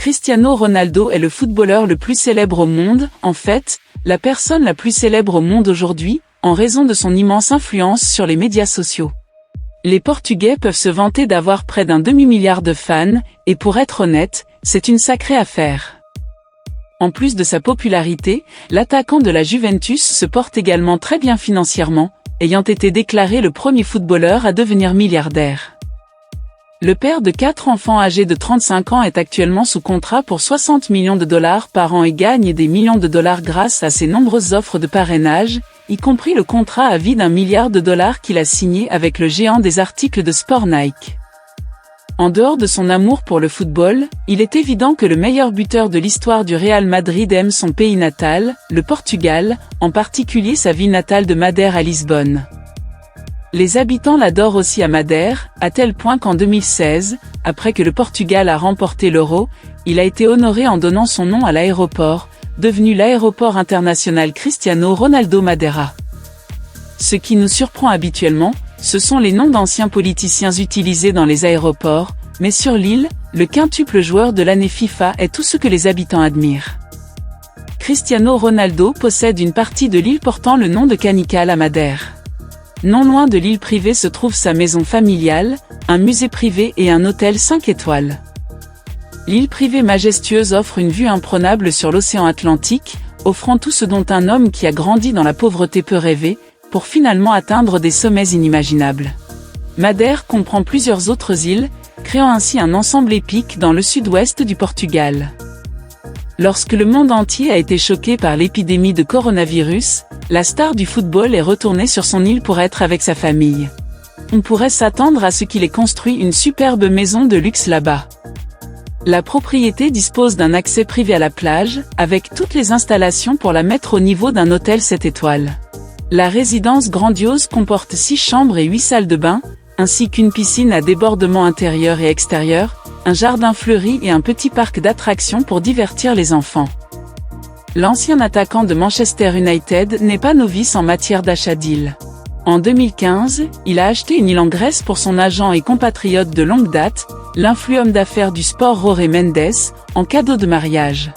Cristiano Ronaldo est le footballeur le plus célèbre au monde, en fait, la personne la plus célèbre au monde aujourd'hui, en raison de son immense influence sur les médias sociaux. Les Portugais peuvent se vanter d'avoir près d'un demi-milliard de fans, et pour être honnête, c'est une sacrée affaire. En plus de sa popularité, l'attaquant de la Juventus se porte également très bien financièrement, ayant été déclaré le premier footballeur à devenir milliardaire. Le père de 4 enfants âgé de 35 ans est actuellement sous contrat pour 60 millions de dollars par an et gagne des millions de dollars grâce à ses nombreuses offres de parrainage, y compris le contrat à vie d'1 milliard de dollars qu'il a signé avec le géant des articles de sport Nike. En dehors de son amour pour le football, il est évident que le meilleur buteur de l'histoire du Real Madrid aime son pays natal, le Portugal, en particulier sa ville natale de Madère à Lisbonne. Les habitants l'adorent aussi à Madère, à tel point qu'en 2016, après que le Portugal a remporté l'Euro, il a été honoré en donnant son nom à l'aéroport, devenu l'aéroport international Cristiano Ronaldo Madeira. Ce qui nous surprend habituellement, ce sont les noms d'anciens politiciens utilisés dans les aéroports, mais sur l'île, le quintuple joueur de l'année FIFA est tout ce que les habitants admirent. Cristiano Ronaldo possède une partie de l'île portant le nom de Canical à Madère. Non loin de l'île privée se trouve sa maison familiale, un musée privé et un hôtel 5 étoiles. L'île privée majestueuse offre une vue imprenable sur l'océan Atlantique, offrant tout ce dont un homme qui a grandi dans la pauvreté peut rêver, pour finalement atteindre des sommets inimaginables. Madère comprend plusieurs autres îles, créant ainsi un ensemble épique dans le sud-ouest du Portugal. Lorsque le monde entier a été choqué par l'épidémie de coronavirus, la star du football est retournée sur son île pour être avec sa famille. On pourrait s'attendre à ce qu'il ait construit une superbe maison de luxe là-bas. La propriété dispose d'un accès privé à la plage, avec toutes les installations pour la mettre au niveau d'un hôtel 7 étoiles. La résidence grandiose comporte 6 chambres et 8 salles de bain, ainsi qu'une piscine à débordement intérieur et extérieur, un jardin fleuri et un petit parc d'attractions pour divertir les enfants. L'ancien attaquant de Manchester United n'est pas novice en matière d'achat d'îles. En 2015, il a acheté une île en Grèce pour son agent et compatriote de longue date, l'influent homme d'affaires du sport Jorge Mendes, en cadeau de mariage.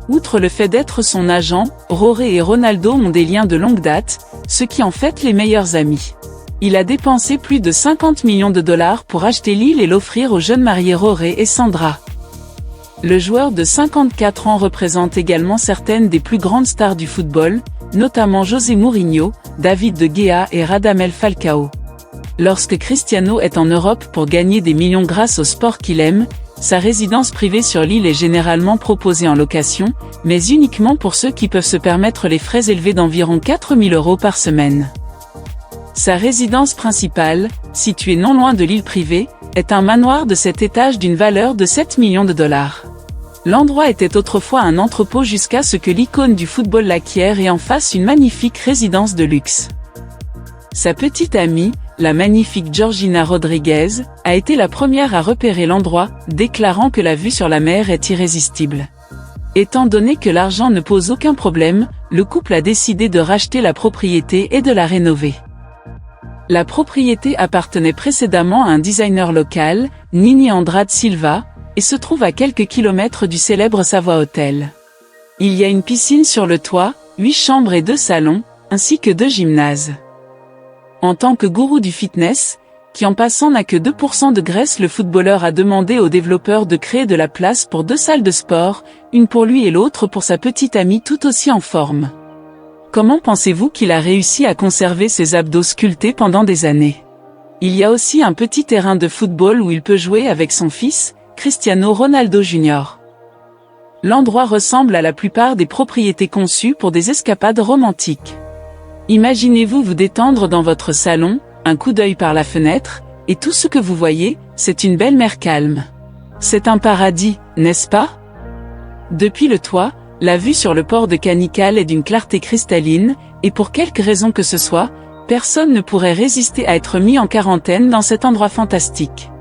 Outre le fait d'être son agent, Jorge et Ronaldo ont des liens de longue date, ce qui en fait les meilleurs amis. Il a dépensé plus de 50 millions de dollars pour acheter l'île et l'offrir aux jeunes mariés Jorge et Sandra. Le joueur de 54 ans représente également certaines des plus grandes stars du football, notamment José Mourinho, David de Gea et Radamel Falcao. Lorsque Cristiano est en Europe pour gagner des millions grâce au sport qu'il aime, sa résidence privée sur l'île est généralement proposée en location, mais uniquement pour ceux qui peuvent se permettre les frais élevés d'environ 4 000 € par semaine. Sa résidence principale, située non loin de l'île privée, est un manoir de 7 étages d'une valeur de 7 millions de dollars. L'endroit était autrefois un entrepôt jusqu'à ce que l'icône du football l'acquiert et en fasse une magnifique résidence de luxe. Sa petite amie, la magnifique Georgina Rodriguez, a été la première à repérer l'endroit, déclarant que la vue sur la mer est irrésistible. Étant donné que l'argent ne pose aucun problème, le couple a décidé de racheter la propriété et de la rénover. La propriété appartenait précédemment à un designer local, Nini Andrade Silva, et se trouve à quelques kilomètres du célèbre Savoy Hotel. Il y a une piscine sur le toit, 8 chambres et 2 salons, ainsi que 2 gymnases. En tant que gourou du fitness, qui en passant n'a que 2% de graisse, le footballeur a demandé aux développeurs de créer de la place pour 2 salles de sport, une pour lui et l'autre pour sa petite amie tout aussi en forme. Comment pensez-vous qu'il a réussi à conserver ses abdos sculptés pendant des années? Il y a aussi un petit terrain de football où il peut jouer avec son fils, Cristiano Ronaldo Jr. L'endroit ressemble à la plupart des propriétés conçues pour des escapades romantiques. Imaginez-vous vous détendre dans votre salon, un coup d'œil par la fenêtre, et tout ce que vous voyez, c'est une belle mer calme. C'est un paradis, n'est-ce pas? Depuis le toit, la vue sur le port de Canical est d'une clarté cristalline, et pour quelque raison que ce soit, personne ne pourrait résister à être mis en quarantaine dans cet endroit fantastique.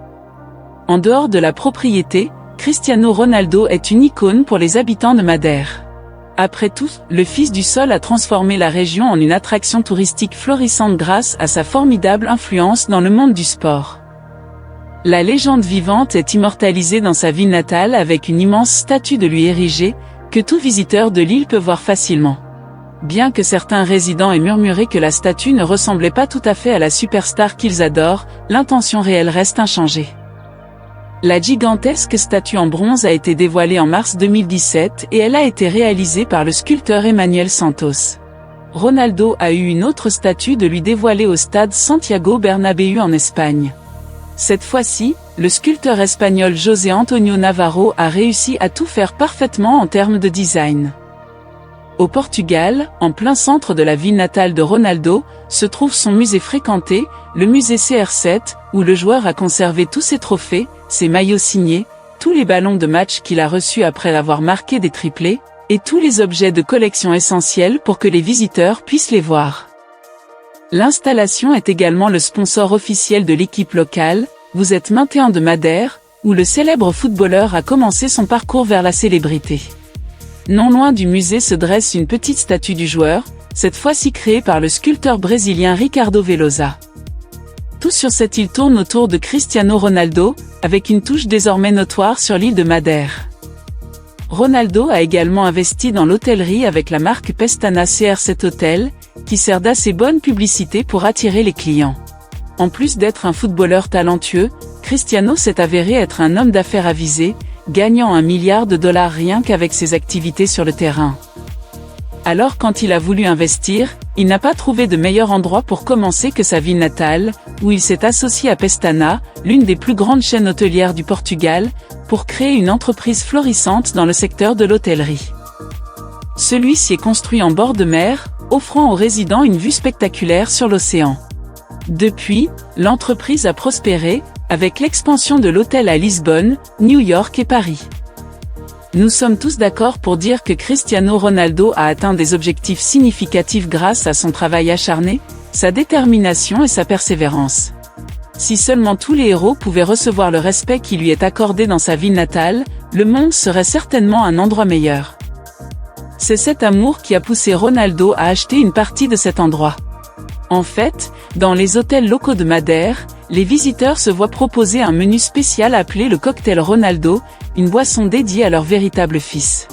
En dehors de la propriété, Cristiano Ronaldo est une icône pour les habitants de Madère. Après tout, le fils du sol a transformé la région en une attraction touristique florissante grâce à sa formidable influence dans le monde du sport. La légende vivante est immortalisée dans sa ville natale avec une immense statue de lui érigée, que tout visiteur de l'île peut voir facilement. Bien que certains résidents aient murmuré que la statue ne ressemblait pas tout à fait à la superstar qu'ils adorent, l'intention réelle reste inchangée. La gigantesque statue en bronze a été dévoilée en mars 2017 et elle a été réalisée par le sculpteur Emmanuel Santos. Ronaldo a eu une autre statue de lui dévoilée au stade Santiago Bernabéu en Espagne. Cette fois-ci, le sculpteur espagnol José Antonio Navarro a réussi à tout faire parfaitement en termes de design. Au Portugal, en plein centre de la ville natale de Ronaldo, se trouve son musée fréquenté, le musée CR7, où le joueur a conservé tous ses trophées, ses maillots signés, tous les ballons de match qu'il a reçus après avoir marqué des triplés, et tous les objets de collection essentiels pour que les visiteurs puissent les voir. L'installation est également le sponsor officiel de l'équipe locale, Vous êtes Maintenant de Madère, où le célèbre footballeur a commencé son parcours vers la célébrité. Non loin du musée se dresse une petite statue du joueur, cette fois-ci créée par le sculpteur brésilien Ricardo Velosa. Tout sur cette île tourne autour de Cristiano Ronaldo, avec une touche désormais notoire sur l'île de Madère. Ronaldo a également investi dans l'hôtellerie avec la marque Pestana CR7 Hotel, qui sert d'assez bonne publicité pour attirer les clients. En plus d'être un footballeur talentueux, Cristiano s'est avéré être un homme d'affaires avisé, gagnant $1 milliard rien qu'avec ses activités sur le terrain. Alors quand il a voulu investir, il n'a pas trouvé de meilleur endroit pour commencer que sa ville natale, où il s'est associé à Pestana, l'une des plus grandes chaînes hôtelières du Portugal, pour créer une entreprise florissante dans le secteur de l'hôtellerie. Celui-ci est construit en bord de mer, offrant aux résidents une vue spectaculaire sur l'océan. Depuis, l'entreprise a prospéré, avec l'expansion de l'hôtel à Lisbonne, New York et Paris. Nous sommes tous d'accord pour dire que Cristiano Ronaldo a atteint des objectifs significatifs grâce à son travail acharné, sa détermination et sa persévérance. Si seulement tous les héros pouvaient recevoir le respect qui lui est accordé dans sa ville natale, le monde serait certainement un endroit meilleur. C'est cet amour qui a poussé Ronaldo à acheter une partie de cet endroit. En fait, dans les hôtels locaux de Madère, les visiteurs se voient proposer un menu spécial appelé le cocktail Ronaldo, une boisson dédiée à leur véritable fils.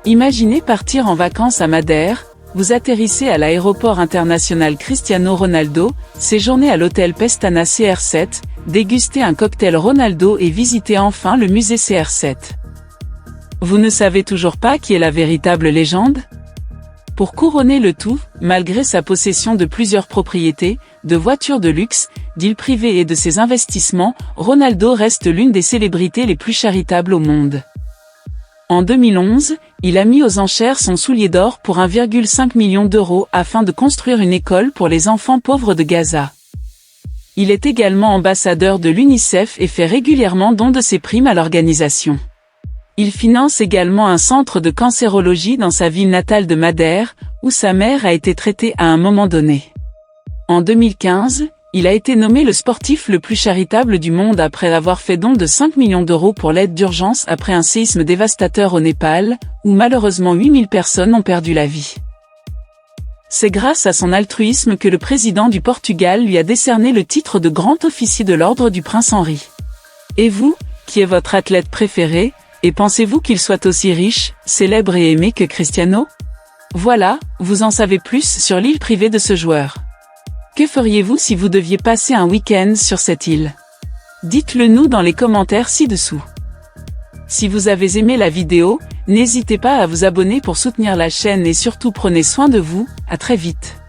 Imaginez partir en vacances à Madère, vous atterrissez à l'aéroport international Cristiano Ronaldo, séjournez à l'hôtel Pestana CR7, dégustez un cocktail Ronaldo et visitez enfin le musée CR7. Vous ne savez toujours pas qui est la véritable légende ? Pour couronner le tout, malgré sa possession de plusieurs propriétés, de voitures de luxe, d'îles privées et de ses investissements, Ronaldo reste l'une des célébrités les plus charitables au monde. En 2011, il a mis aux enchères son soulier d'or pour 1,5 million d'euros afin de construire une école pour les enfants pauvres de Gaza. Il est également ambassadeur de l'UNICEF et fait régulièrement don de ses primes à l'organisation. Il finance également un centre de cancérologie dans sa ville natale de Madère, où sa mère a été traitée à un moment donné. En 2015, il a été nommé le sportif le plus charitable du monde après avoir fait don de 5 millions d'euros pour l'aide d'urgence après un séisme dévastateur au Népal, où malheureusement 8000 personnes ont perdu la vie. C'est grâce à son altruisme que le président du Portugal lui a décerné le titre de grand officier de l'ordre du prince Henri. Et vous, qui est votre athlète préféré ? Et pensez-vous qu'il soit aussi riche, célèbre et aimé que Cristiano ? Voilà, vous en savez plus sur l'île privée de ce joueur. Que feriez-vous si vous deviez passer un week-end sur cette île ? Dites-le nous dans les commentaires ci-dessous. Si vous avez aimé la vidéo, n'hésitez pas à vous abonner pour soutenir la chaîne et surtout prenez soin de vous, à très vite.